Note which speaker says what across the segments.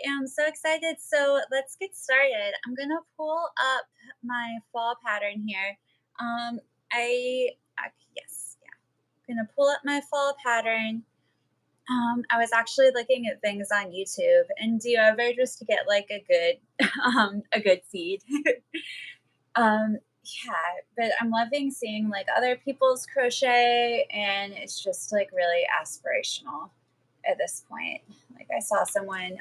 Speaker 1: am so excited. So let's get started. I'm gonna pull up my fall pattern here. Um, yes, yeah. I'm gonna pull up my fall pattern. I was actually looking at things on YouTube, and do you ever just get like a good, a good feed? um, yeah, but I'm loving seeing like other people's crochet, and it's just like really aspirational at this point. Like I saw someone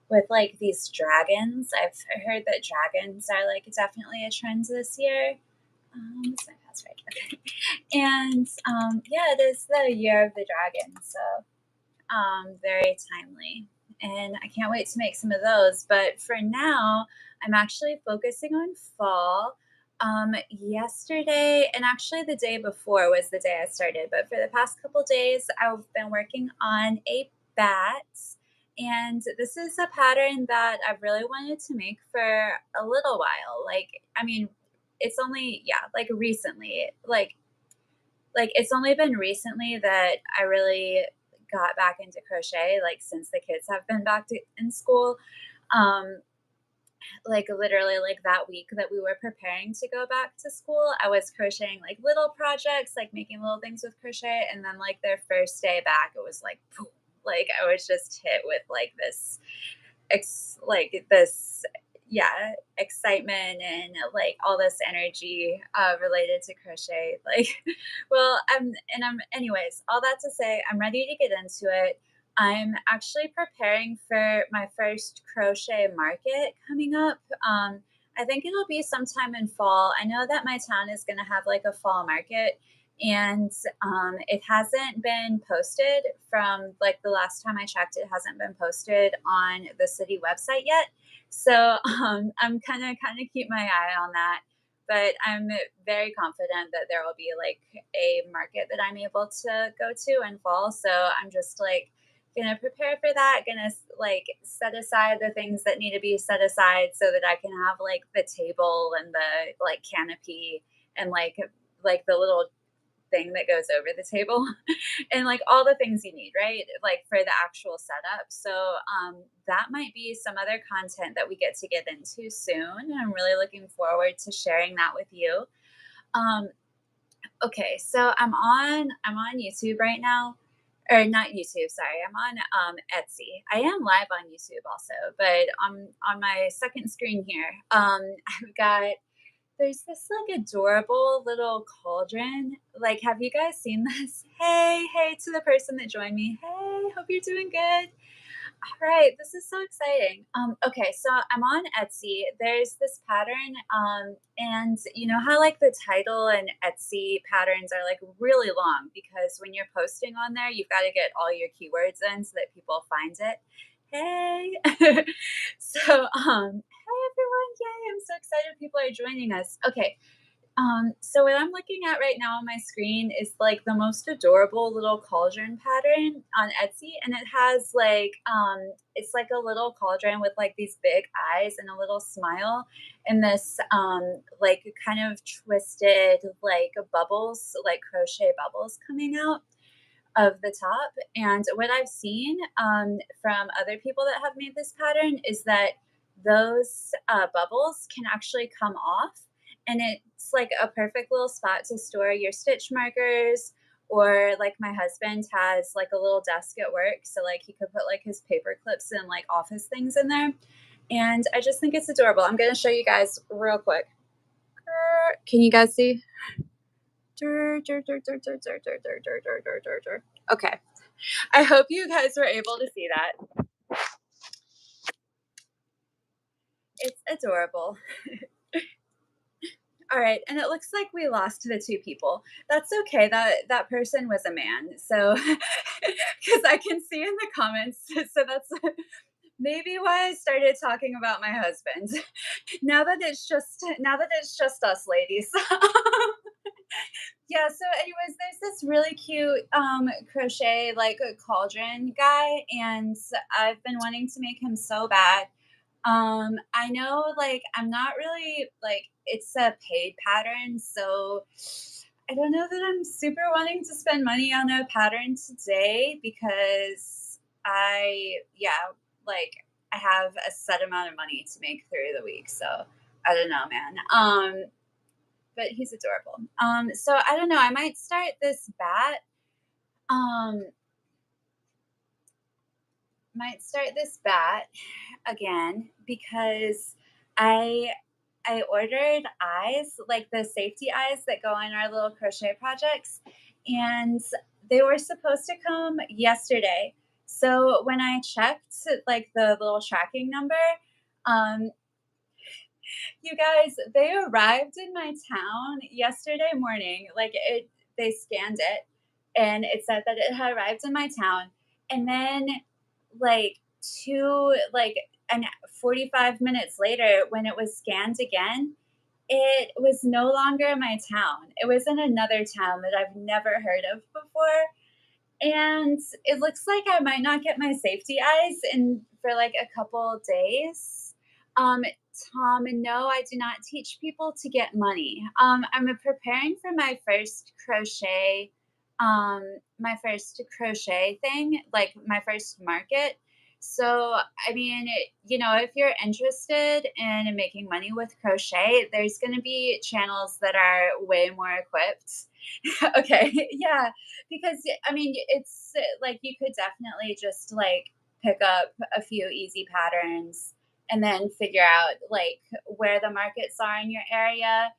Speaker 1: with like these dragons. I've heard that dragons are like definitely a trend this year. Is my password? Okay. And yeah, it is the year of the dragon, so very timely. And I can't wait to make some of those. But for now, I'm actually focusing on fall. Yesterday and actually the day before was the day I started, but for the past couple days, I've been working on a bat. And this is a pattern that I've really wanted to make for a little while. I mean, it's only, yeah, like recently, like it's only been recently that I really got back into crochet, like since the kids have been in school. Um, like literally like that week that we were preparing to go back to school, I was crocheting like little projects, like making little things with crochet. And then like their first day back, it was like, boom, like I was just hit with like this like this, yeah, excitement and like all this energy related to crochet. Like well, I'm anyways, all that to say, I'm ready to get into it. I'm actually preparing for my first crochet market coming up. I think it'll be sometime in fall. I know that my town is going to have like a fall market, and it hasn't been posted from like the last time I checked. It hasn't been posted on the city website yet. So I'm kind of keep my eye on that. But I'm very confident that there will be like a market that I'm able to go to in fall. So I'm just like gonna prepare for that, gonna like set aside the things that need to be set aside so that I can have like the table and the like canopy and like the little thing that goes over the table and like all the things you need, right? Like for the actual setup. So that might be some other content that we get into soon. And I'm really looking forward to sharing that with you. Um, okay, so I'm on YouTube right now. Or not YouTube, sorry. I'm on Etsy. I am live on YouTube also, but on my second screen here, I've got there's this like adorable little cauldron. Like, have you guys seen this? Hey, hey to the person that joined me. Hey, hope you're doing good. All right, this is so exciting. Okay, so I'm on Etsy. There's this pattern, and you know how like the title and Etsy patterns are like really long because when you're posting on there, you've got to get all your keywords in so that people find it. Hey, so hey everyone! Yay! I'm so excited people are joining us. Okay, so what I'm looking at right now on my screen is like the most adorable little cauldron pattern on Etsy, and it has like it's like a little cauldron with like these big eyes and a little smile, and this like kind of twisted like bubbles, like crochet bubbles coming out of the top. And what I've seen from other people that have made this pattern is that those bubbles can actually come off, and it's like a perfect little spot to store your stitch markers. Or like my husband has like a little desk at work, so like he could put like his paper clips and like office things in there. And I just think it's adorable. I'm going to show you guys real quick. Can you guys see? Okay. I hope you guys were able to see that. It's adorable. All right, and it looks like we lost the two people. That's okay. That person was a man. So cuz I can see in the comments, so that's maybe why I started talking about my husband. Now that it's just us ladies. Yeah, so anyways, there's this really cute crochet like a cauldron guy, and I've been wanting to make him so bad. I know like I'm not really like it's a paid pattern, so I don't know that I'm super wanting to spend money on a pattern today because I yeah, like I have a set amount of money to make through the week. So I don't know, man. But he's adorable. So I don't know. I might start this bat. Um, might start this bat again because I I ordered eyes, like the safety eyes that go in our little crochet projects, and they were supposed to come yesterday. So when I checked like the little tracking number, um, you guys, they arrived in my town yesterday morning. They scanned it and it said that it had arrived in my town. And then like two like and 45 minutes later when it was scanned again, it was no longer in my town. It was in another town that I've never heard of before. And it looks like I might not get my safety eyes in for like a couple days. Um, Tom, no, I do not teach people to get money. I'm preparing for my first crochet thing, like my first market. So, I mean, if you're interested in making money with crochet, there's going to be channels that are way more equipped. Okay, yeah, because I mean, it's like you could definitely just like pick up a few easy patterns and then figure out like where the markets are in your area.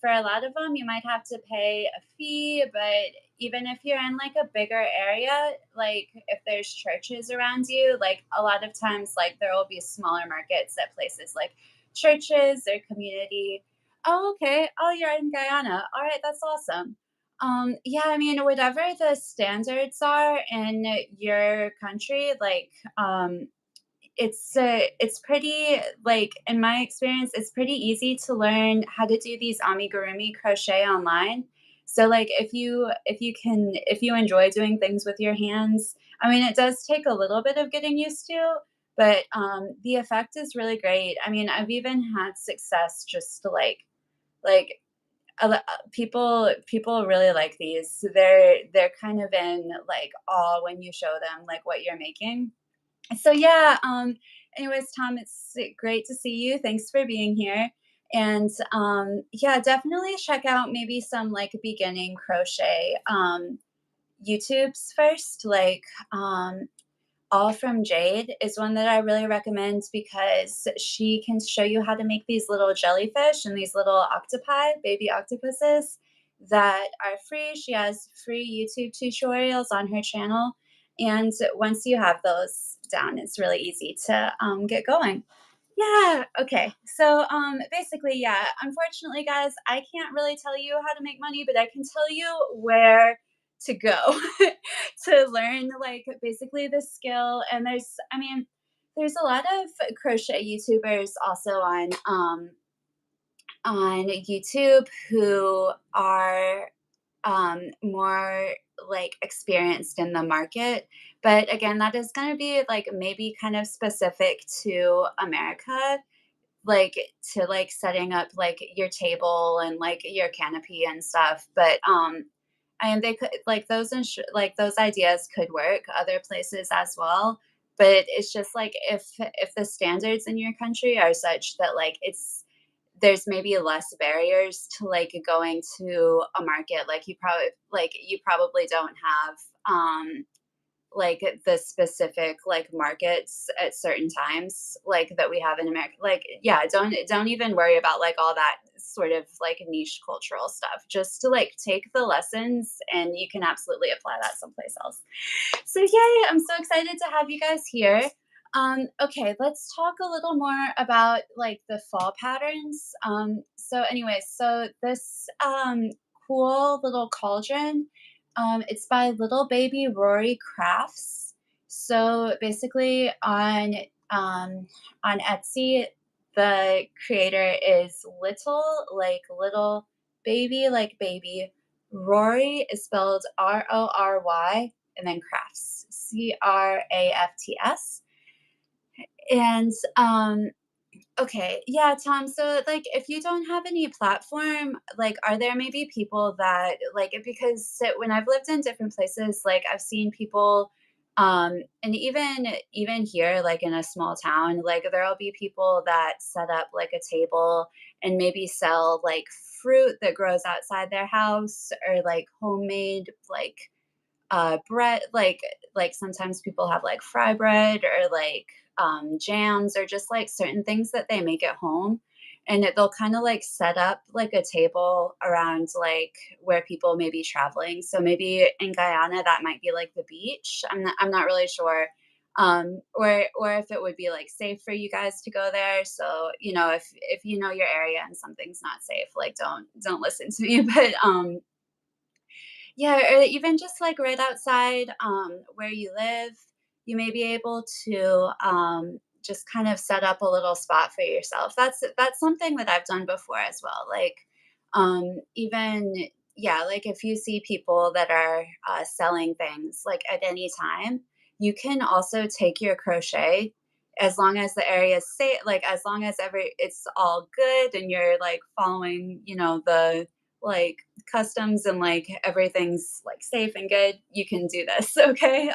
Speaker 1: For a lot of them, you might have to pay a fee, but even if you're in like a bigger area, like if there's churches around you, like a lot of times, like there will be smaller markets at places like churches or community. Oh, okay. Oh, you're in Guyana. All right, that's awesome. Yeah, I mean, whatever the standards are in your country, it's pretty like in my experience, it's pretty easy to learn how to do these amigurumi crochet online. So like if you enjoy doing things with your hands, I mean, it does take a little bit of getting used to, but the effect is really great. I mean, I've even had success just to like people really like these. They're kind of in like awe when you show them like what you're making. So yeah, anyways, Tom, it's great to see you. Thanks for being here. And yeah, definitely check out maybe some like beginning crochet YouTubes first. All from Jade is one that I really recommend because she can show you how to make these little jellyfish and these little octopi, baby octopuses that are free. She has free YouTube tutorials on her channel. And once you have those down, it's really easy to get going. Yeah. Okay. So basically, yeah, unfortunately, guys, I can't really tell you how to make money, but I can tell you where to go to learn like basically the skill. And there's a lot of crochet YouTubers also on YouTube who are more like experienced in the market. But again, that is going to be like maybe kind of specific to America, like to like setting up like your table and like your canopy and stuff. But and they could like like those ideas could work other places as well. But it's just like if the standards in your country are such that like there's maybe less barriers to like going to a market, like you probably don't have like the specific like markets at certain times like that we have in America. Like, yeah, don't even worry about like all that sort of like niche cultural stuff. Just to like take the lessons and you can absolutely apply that someplace else. So yay, I'm so excited to have you guys here. Okay, let's talk a little more about like the fall patterns. So anyways, so this cool little cauldron, it's by Little Baby Rory Crafts. So basically on Etsy, the creator is little baby like baby. Rory is spelled Rory and then crafts, Crafts. And okay, yeah, Tom. So like if you don't have any platform, like are there maybe people that like, because when I've lived in different places, like I've seen people And even here, like in a small town, like there'll be people that set up like a table and maybe sell like fruit that grows outside their house or like homemade like bread, like sometimes people have like fry bread or like jams or just like certain things that they make at home. And they'll kind of like set up like a table around like where people may be traveling. So maybe in Guyana that might be like the beach. I'm not really sure. Or if it would be like safe for you guys to go there. So, if you know your area and something's not safe, like don't listen to me. But yeah, or even just like right outside where you live, you may be able to just kind of set up a little spot for yourself. That's something that I've done before as well. Like even yeah, like if you see people that are selling things like at any time, you can also take your crochet as long as the area is safe, like as long as it's all good and you're like following, the like customs and like everything's like safe and good, you can do this. Okay.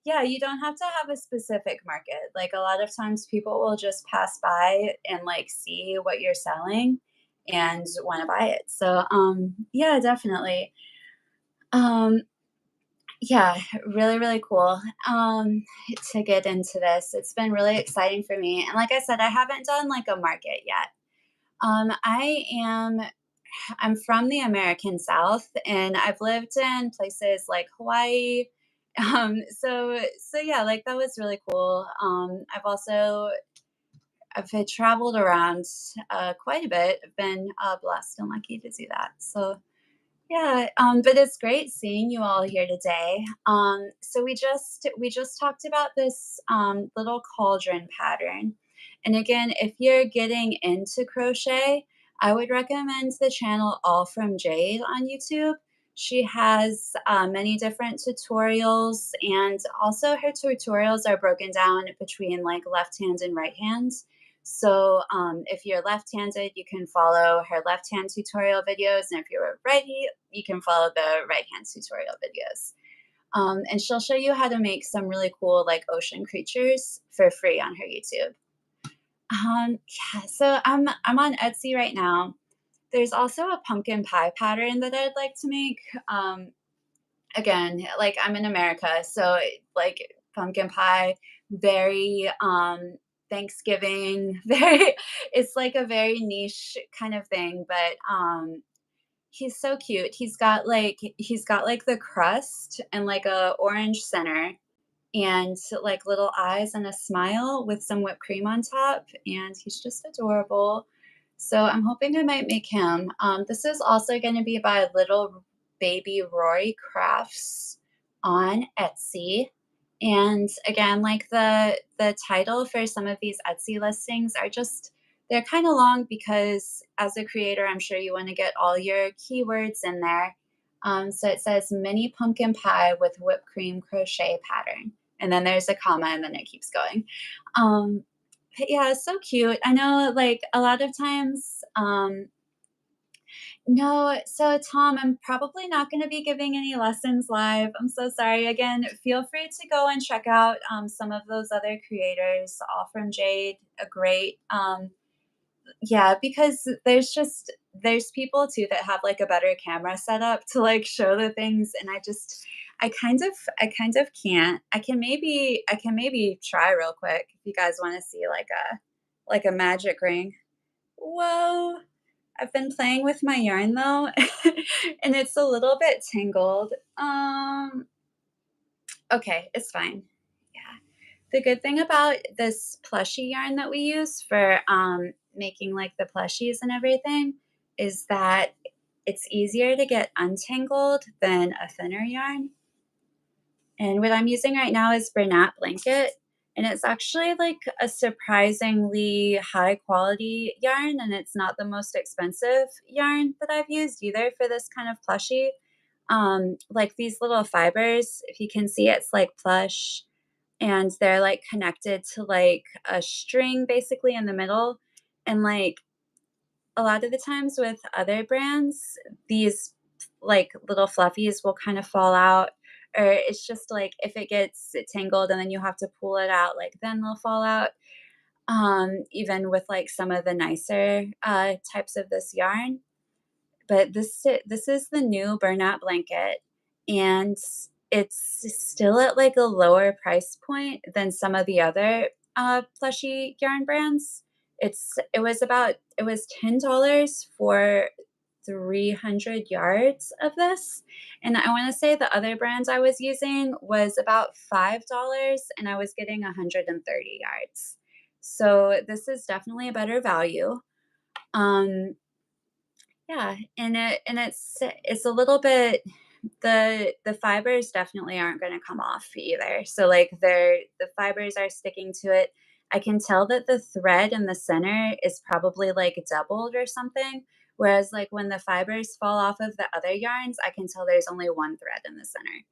Speaker 1: Yeah, you don't have to have a specific market. Like a lot of times people will just pass by and like see what you're selling and want to buy it. So yeah, definitely. Um yeah, really, really cool to get into this. It's been really exciting for me. And like I said, I haven't done like a market yet. I'm from the American South, and I've lived in places like Hawaii. So yeah, like that was really cool. I've had traveled around quite a bit. I've been blessed and lucky to do that. So yeah, but it's great seeing you all here today. So we just talked about this little cauldron pattern, and again, if you're getting into crochet, I would recommend the channel All From Jade on YouTube. She has many different tutorials, and also her tutorials are broken down between like left hand and right hand. So if you're left-handed, you can follow her left-hand tutorial videos, and if you're righty, you can follow the right-hand tutorial videos. And she'll show you how to make some really cool like ocean creatures for free on her YouTube. Yeah, so I'm on Etsy right now. There's also a pumpkin pie pattern that I'd like to make. Again, like I'm in America, so like pumpkin pie, very Thanksgiving, very it's like a very niche kind of thing, but he's so cute. He's got like the crust and like a orange center and like little eyes and a smile with some whipped cream on top, and he's just adorable. So I'm hoping I might make him. This is also going to be by Little Baby Rory Crafts on Etsy. And again, like the title for some of these Etsy listings are just they're kind of long because as a creator, I'm sure you want to get all your keywords in there. So it says mini pumpkin pie with whipped cream crochet pattern, and then there's a comma and then it keeps going. But yeah, it's so cute. I know like a lot of times no, so Tom, I'm probably not going to be giving any lessons live. I'm so sorry. Again, feel free to go and check out some of those other creators, All From Jade, a great yeah, because there's people too that have like a better camera setup to like show the things, and I kind of can't. I can maybe try real quick if you guys want to see like a magic ring. Whoa. I've been playing with my yarn though, and it's a little bit tangled. Okay, it's fine. Yeah. The good thing about this plushie yarn that we use for making like the plushies and everything is that it's easier to get untangled than a thinner yarn. And what I'm using right now is Bernat Blanket. And it's actually like a surprisingly high quality yarn. And it's not the most expensive yarn that I've used either for this kind of plushie. Like these little fibers, if you can see, it's like plush and they're like connected to like a string basically in the middle. And like a lot of the times with other brands, these like little fluffies will kind of fall out or it's just like if it gets tangled and then you have to pull it out, like then they'll fall out. Even with like some of the nicer types of this yarn. But this is the new burnout blanket, and it's still at like a lower price point than some of the other plushy yarn brands. It was $10 for 300 yards of this, and I want to say the other brands I was using was about $5, and I was getting 130 yards. So this is definitely a better value. Um, yeah, it's a little bit, the fibers definitely aren't gonna come off either. So, like, the fibers are sticking to it. I can tell that the thread in the center is probably, like, doubled or something, whereas, like, when the fibers fall off of the other yarns, I can tell there's only one thread in the center.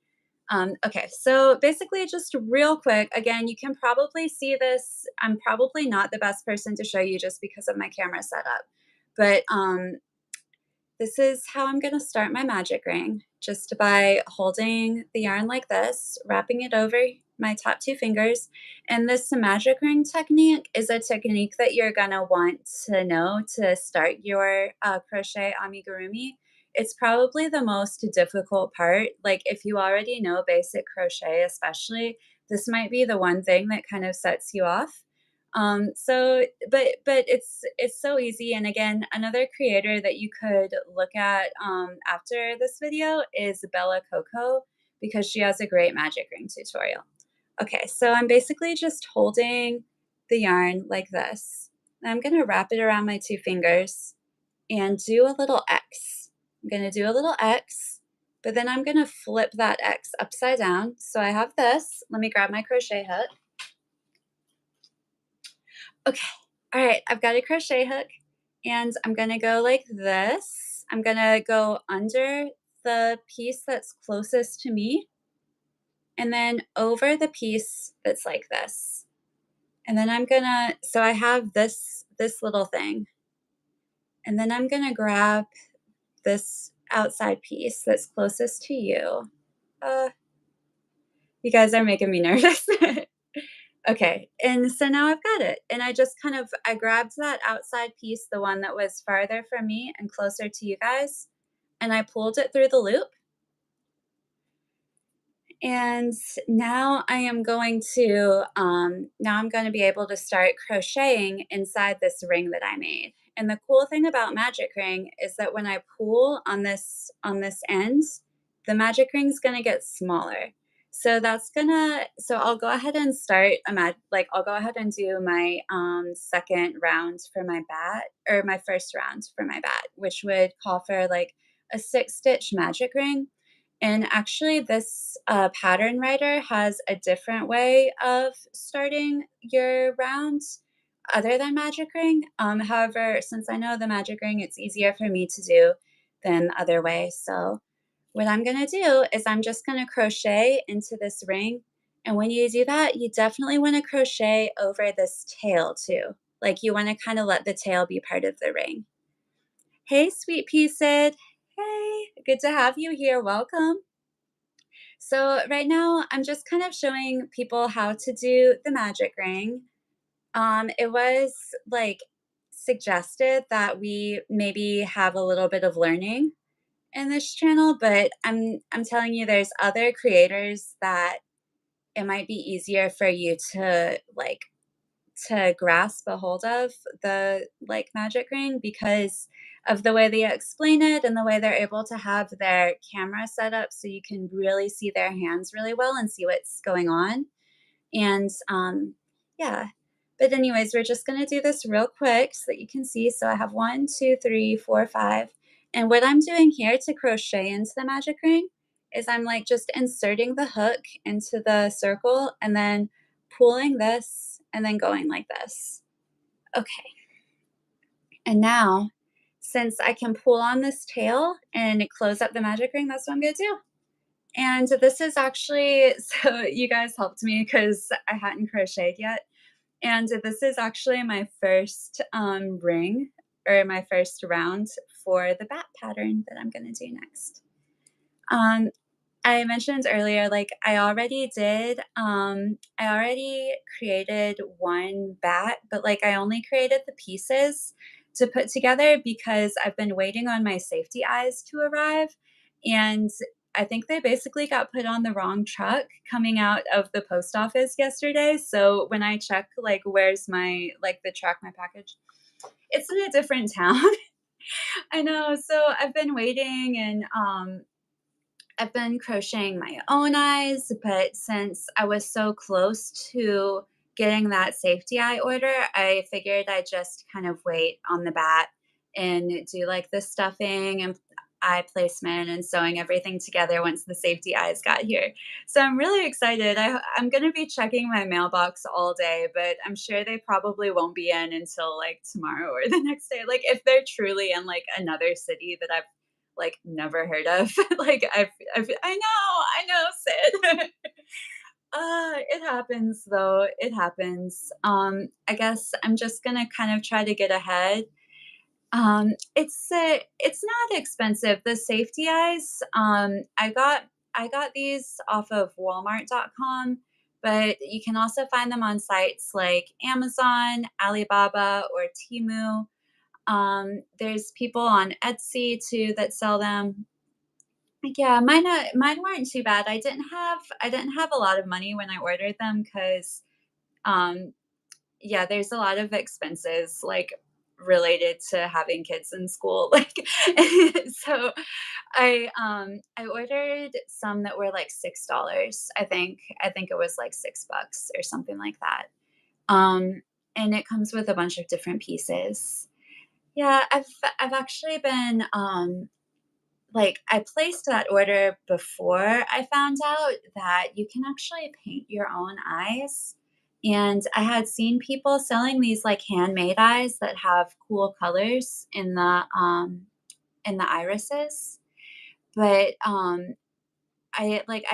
Speaker 1: Okay, so basically, just real quick, again, you can probably see this. I'm probably not the best person to show you just because of my camera setup, but this is how I'm going to start my magic ring, just by holding the yarn like this, wrapping it over my top two fingers. And this magic ring technique is a technique that you're going to want to know to start your crochet amigurumi. It's probably the most difficult part. Like if you already know basic crochet, especially, this might be the one thing that kind of sets you off. But it's so easy. And again, another creator that you could look at after this video is Bella Coco, because she has a great magic ring tutorial. Okay, so I'm basically just holding the yarn like this. I'm going to wrap it around my two fingers and do a little X. I'm going to do a little X, but then I'm going to flip that X upside down. So I have this. Let me grab my crochet hook. Okay. All right. I've got a crochet hook and I'm going to go like this. I'm going to go under the piece that's closest to me and then over the piece that's like this. And then I'm going to, so I have this little thing. And then I'm going to grab this outside piece that's closest to you. You guys are making me nervous. Okay, and so now I've got it, and I grabbed that outside piece, the one that was farther from me and closer to you guys, and I pulled it through the loop. And now I'm going to be able to start crocheting inside this ring that I made. And the cool thing about magic ring is that when I pull on this end, the magic ring's gonna get smaller. So I'll go ahead and I'll go ahead and do my second round for my bat, or my first round for my bat, which would call for like a 6-stitch magic ring. And actually, this pattern writer has a different way of starting your rounds other than magic ring. However, since I know the magic ring, it's easier for me to do than the other way. So what I'm going to do is I'm just going to crochet into this ring. And when you do that, you definitely want to crochet over this tail too. Like you want to kind of let the tail be part of the ring. Hey, sweet pea Sid. Hey, good to have you here. Welcome. So right now I'm just kind of showing people how to do the magic ring. It was like suggested that we maybe have a little bit of learning in this channel, but I'm telling you there's other creators that it might be easier for you to grasp a hold of the like magic ring because of the way they explain it and the way they're able to have their camera set up so you can really see their hands really well and see what's going on. And yeah. But anyways, we're just gonna do this real quick so that you can see. So I have 1, 2, 3, 4, 5. And what I'm doing here to crochet into the magic ring is I'm like just inserting the hook into the circle and then pulling this and then going like this. Okay. And now, since I can pull on this tail and close up the magic ring, that's what I'm gonna do. And this is actually, so you guys helped me because I hadn't crocheted yet. And this is actually my first ring, or my first round for the bat pattern that I'm gonna do next. I mentioned earlier, like, I already created one bat, but, like, I only created the pieces to put together because I've been waiting on my safety eyes to arrive, and I think they basically got put on the wrong truck coming out of the post office yesterday, so when I check, like, where's my like, the truck, my package, it's in a different town. I know, so I've been waiting and, I've been crocheting my own eyes, but since I was so close to getting that safety eye order, I figured I'd just kind of wait on the bat and do like the stuffing and eye placement and sewing everything together once the safety eyes got here. So I'm really excited. I'm going to be checking my mailbox all day, but I'm sure they probably won't be in until like tomorrow or the next day. Like if they're truly in like another city that I've like, never heard of. Like, I know, Sid. It happens though, it happens. I guess I'm just gonna kind of try to get ahead. It's not expensive. The safety eyes, I got these off of Walmart.com, but you can also find them on sites like Amazon, Alibaba, or Temu. There's people on Etsy too that sell them. Yeah, mine weren't too bad. I didn't have a lot of money when I ordered them because um yeah, there's a lot of expenses like related to having kids in school. Like so I ordered some that were like $6, I think. I think it was like $6 or something like that. And it comes with a bunch of different pieces. Yeah, I've actually been like, I placed that order before I found out that you can actually paint your own eyes, and I had seen people selling these, like, handmade eyes that have cool colors in the irises, but, I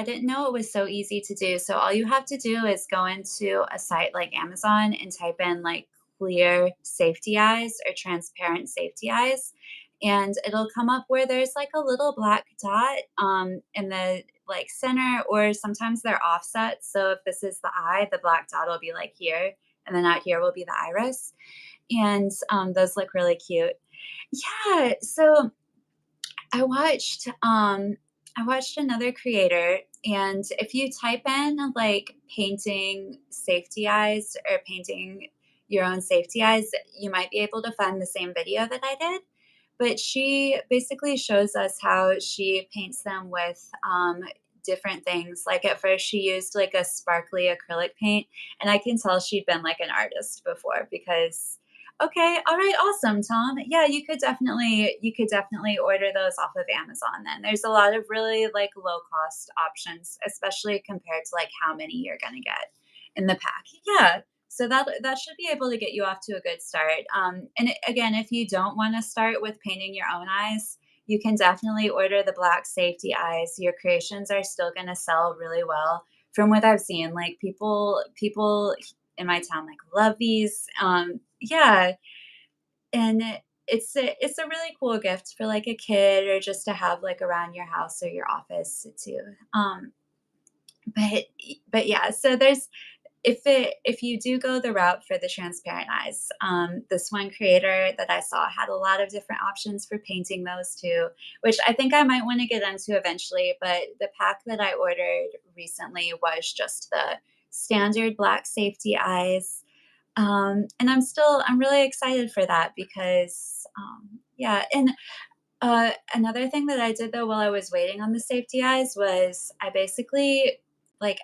Speaker 1: didn't know it was so easy to do, so all you have to do is go into a site like Amazon and type in, like, clear safety eyes or transparent safety eyes, and it'll come up where there's, like, a little black dot, in the, like, center, or sometimes they're offset, so if this is the eye, the black dot will be, like, here, and then out here will be the iris, and, those look really cute. Yeah, so I watched, um I watched another creator, and if you type in, like, painting safety eyes or painting your own safety eyes, you might be able to find the same video that I did, but she basically shows us how she paints them with, different things. Like, at first, she used, like, a sparkly acrylic paint, and I can tell she'd been, like, an artist before because okay, alright, awesome, Tom. Yeah, you could definitely order those off of Amazon then. There's a lot of really, like, low cost options, especially compared to, like, how many you're gonna get in the pack. Yeah, so that should be able to get you off to a good start. And again, if you don't wanna start with painting your own eyes, you can definitely order the black safety eyes. Your creations are still gonna sell really well from what I've seen. Like, people in my town, like, love these. Yeah, and it's a really cool gift for, like, a kid or just to have, like, around your house or your office too. But yeah, so there's if you do go the route for the transparent eyes, this one creator that I saw had a lot of different options for painting those too, which I think I might wanna get into eventually, but the pack that I ordered recently was just the standard black safety eyes. And I'm really excited for that because, yeah, and another thing that I did though while I was waiting on the safety eyes was I basically like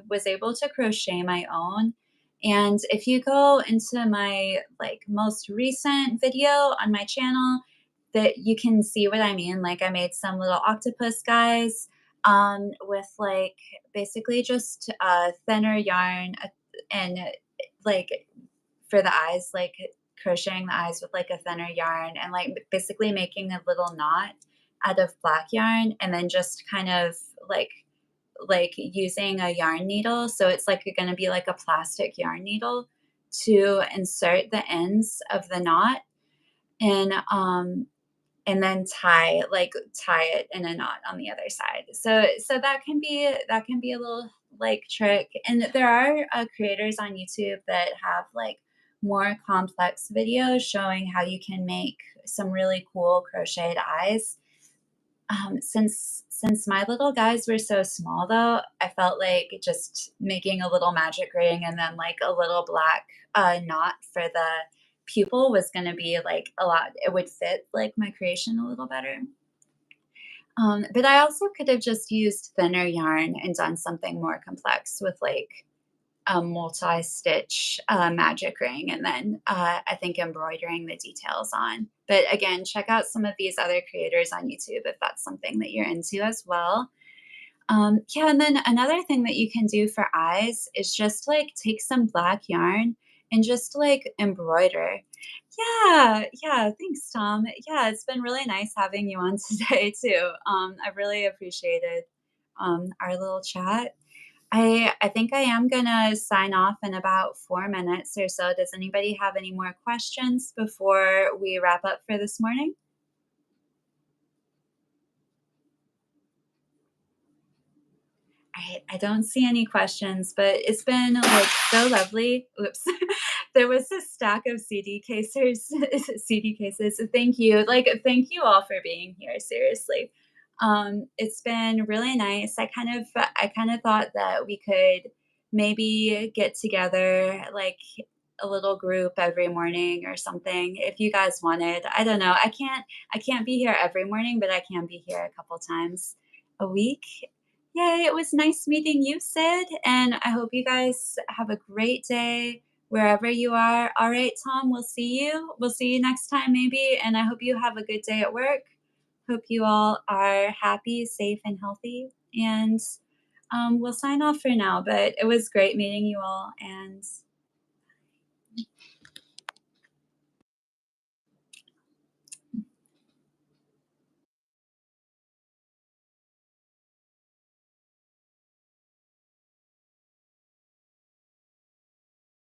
Speaker 1: was able to crochet my own. And if you go into my like most recent video on my channel, that you can see what I mean. Like I made some little octopus guys with like basically just thinner yarn and like for the eyes, like crocheting the eyes with like a thinner yarn and like basically making a little knot out of black yarn and then just kind of like using a yarn needle. So it's like you're going to be like a plastic yarn needle to insert the ends of the knot. And and then tie it in a knot on the other side. So that can be a little like trick. And there are creators on YouTube that have like more complex videos showing how you can make some really cool crocheted eyes. Since my little guys were so small though, I felt like just making a little magic ring and then like a little black knot for the pupil was going to be like a lot. It would fit like my creation a little better. But I also could have just used thinner yarn and done something more complex with like a multi-stitch magic ring and then I think embroidering the details on. But again, check out some of these other creators on YouTube if that's something that you're into as well. Yeah, and then another thing that you can do for eyes is just like take some black yarn and just like embroider. Yeah, yeah, thanks, Tom. Yeah, it's been really nice having you on today too. I really appreciated our little chat. I think I am gonna sign off in about 4 minutes or so. Does anybody have any more questions before we wrap up for this morning? I don't see any questions, but it's been like so lovely. Oops. There was a stack of CD cases, CD cases. So thank you. Like, thank you all for being here. Seriously. It's been really nice. I kind of thought that we could maybe get together like a little group every morning or something if you guys wanted. I don't know. I can't be here every morning, but I can be here a couple times a week. Yay, it was nice meeting you, Sid, and I hope you guys have a great day wherever you are. All right, Tom, we'll see you. We'll see you next time, maybe, and I hope you have a good day at work. Hope you all are happy, safe, and healthy. And we'll sign off for now, but it was great meeting you all, and